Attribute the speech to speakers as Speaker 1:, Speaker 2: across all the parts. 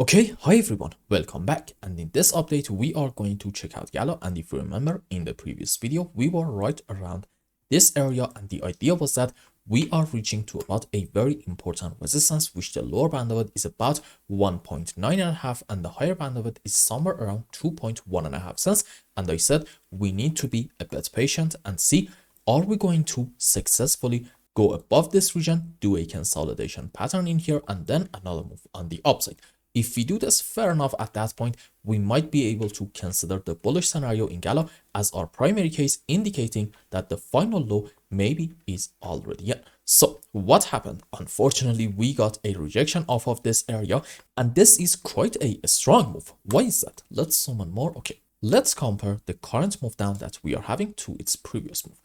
Speaker 1: Okay, hi everyone, welcome back, and in this update we are going to check out GALA. And if you remember, in the previous video we were right around this area, and the idea was that we are reaching to about a very important resistance, which the lower band of it is about 1.9.5 and the higher band of it is somewhere around 2.1.5 cents. And I said we need to be a bit patient and see, are we going to successfully go above this region, do a consolidation pattern in here, and then another move on the upside. If we do this, fair enough, at that point, we might be able to consider the bullish scenario in GALA as our primary case, indicating that the final low maybe is already in. So what happened? Unfortunately, we got a rejection off of this area, and this is quite a strong move. Why is that? Let's summon more. Okay, let's compare the current move down that we are having to its previous move.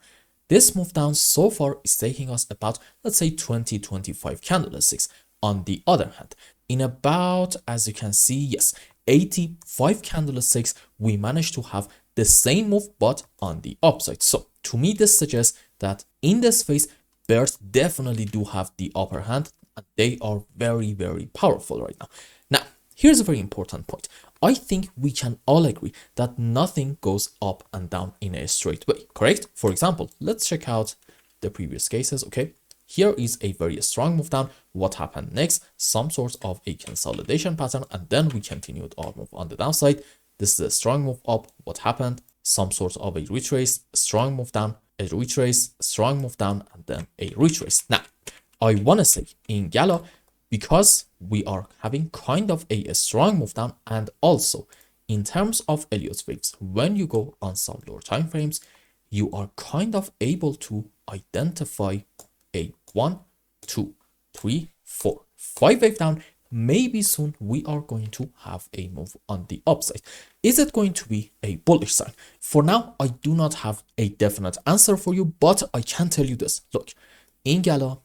Speaker 1: This move down so far is taking us about, let's say, 20-25 candlesticks. On the other hand, in about, as you can see, yes, 85 candlesticks, we managed to have the same move but on the upside. So to me, this suggests that in this phase, bears definitely do have the upper hand, and they are very, very powerful right now. Now, here's a very important point. I think we can all agree that nothing goes up and down in a straight way, correct? For example, let's check out the previous cases, okay? Here is a very strong move down. What happened next? Some sort of a consolidation pattern, and then we continued our move on the downside. This is a strong move up. What happened? Some sort of a retrace, strong move down, a retrace, strong move down, and then a retrace. Now, I want to say in GALA, because we are having kind of a strong move down, and also in terms of Elliott waves, when you go on some lower time frames, you are kind of able to identify a 1, 2, 3, 4, 5 wave down. Maybe soon we are going to have a move on the upside. Is it going to be a bullish sign? For now, I do not have a definite answer for you, but I can tell you this. Look, in GALA,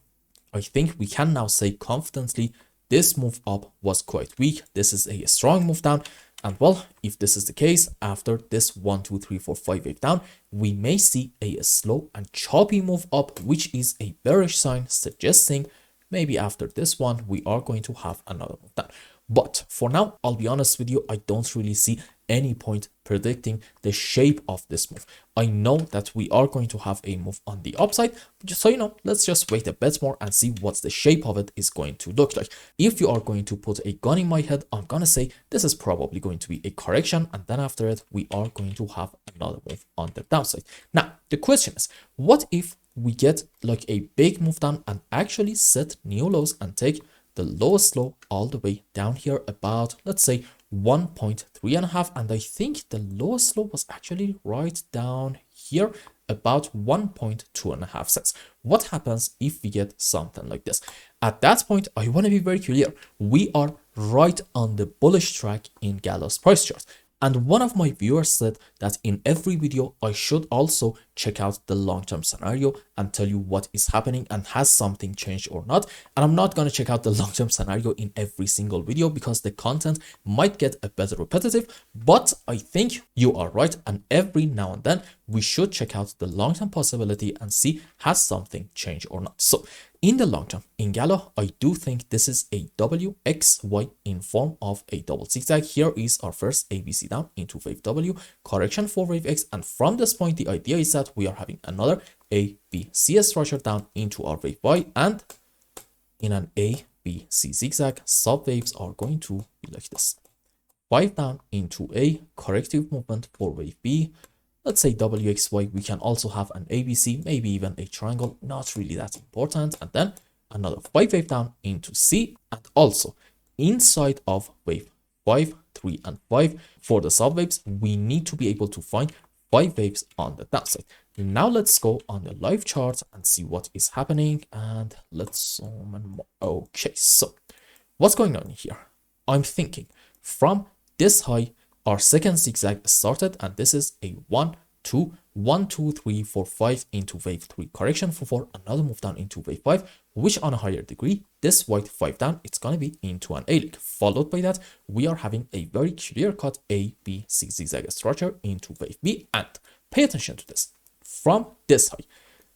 Speaker 1: I think we can now say confidently this move up was quite weak. This is a strong move down. And well, if this is the case, after this 1, 2, 3, 4, 5 wave down, we may see a slow and choppy move up, which is a bearish sign, suggesting maybe after this one, we are going to have another move down. But for now, I'll be honest with you, I don't really see any point predicting the shape of this move. I know that we are going to have a move on the upside, just so you know, let's just wait a bit more and see what the shape of it is going to look like. If you are going to put a gun in my head, I'm gonna say this is probably going to be a correction, and then after it, we are going to have another move on the downside. Now, the question is, what if we get like a big move down and actually set new lows and take the lowest low all the way down here about, let's say, 1.3.5, and I think the lowest low was actually right down here about 1.2.5 cents. What happens if we get something like this? At that point, I want to be very clear. We are right on the bullish track in GALA's price chart. And one of my viewers said that in every video, I should also check out the long-term scenario and tell you what is happening and has something changed or not. And I'm not going to check out the long-term scenario in every single video because the content might get a bit repetitive, but I think you are right. And every now and then we should check out the long-term possibility and see has something changed or not. So in the long term, in GALA, I do think this is a WXY in form of a double zigzag. Here is our first ABC down into wave W, correction for wave X. And from this point, the idea is that we are having another ABC structure down into our wave Y. And in an ABC zigzag, sub waves are going to be like this. 5 down into a corrective movement for wave B. Let's say WXY, we can also have an ABC, maybe even a triangle, not really that important. And then another 5 wave down into C, and also inside of wave 5, 3, and 5 for the sub waves, we need to be able to find 5 waves on the downside. Now let's go on the live chart and see what is happening, and let's zoom in more. Okay, so what's going on here? I'm thinking from this high, our second zigzag started, and this is a 1, 2, 1, 2, 3, 4, 5 into wave 3, correction for 4, another move down into wave 5, which on a higher degree, this white 5 down, it's going to be into an A-leg. Followed by that, we are having a very clear-cut A, B, C zigzag structure into wave B, and pay attention to this. From this high,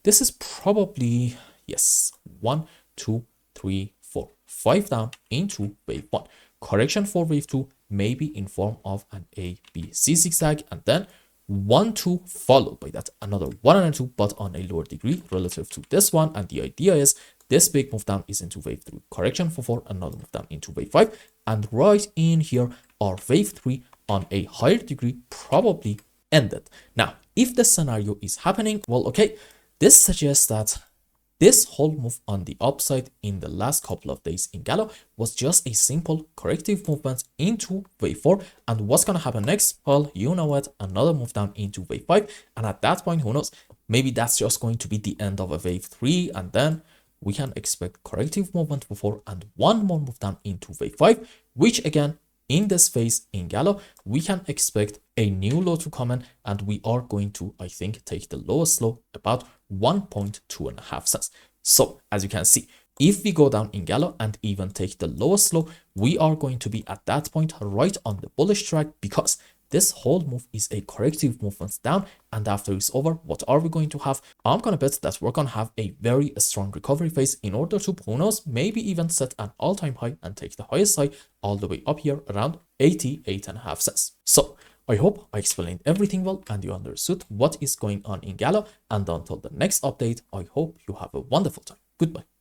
Speaker 1: this is probably, yes, 1, 2, 3, 4, 5 down into wave 1. correction for wave 2 maybe in form of an A, B, C zigzag, and then 1, 2 followed by that another 1 and 2, but on a lower degree relative to this one. And the idea is this big move down is into wave 3, correction for 4, another move down into wave 5, and right in here our wave 3 on a higher degree probably ended. Now, if the scenario is happening, well, okay, this suggests that this whole move on the upside in the last couple of days in GALA was just a simple corrective movement into wave 4. And what's going to happen next? Well, you know what? Another move down into wave 5. And at that point, who knows? Maybe that's just going to be the end of a wave 3. And then we can expect corrective movement for 4 and one more move down into wave 5, which again, in this phase in GALA, we can expect a new low to come in, and we are going to, I think, take the lowest low about 1.25 cents. So as you can see, if we go down in GALA and even take the lowest low, we are going to be at that point right on the bullish track, because this whole move is a corrective movement down, and after it's over, what are we going to have? I'm gonna bet that we're gonna have a very strong recovery phase in order to, who knows, maybe even set an all-time high and take the highest high all the way up here around 88.5 cents. So I hope I explained everything well and you understood what is going on in GALA, and until the next update, I hope you have a wonderful time. Goodbye.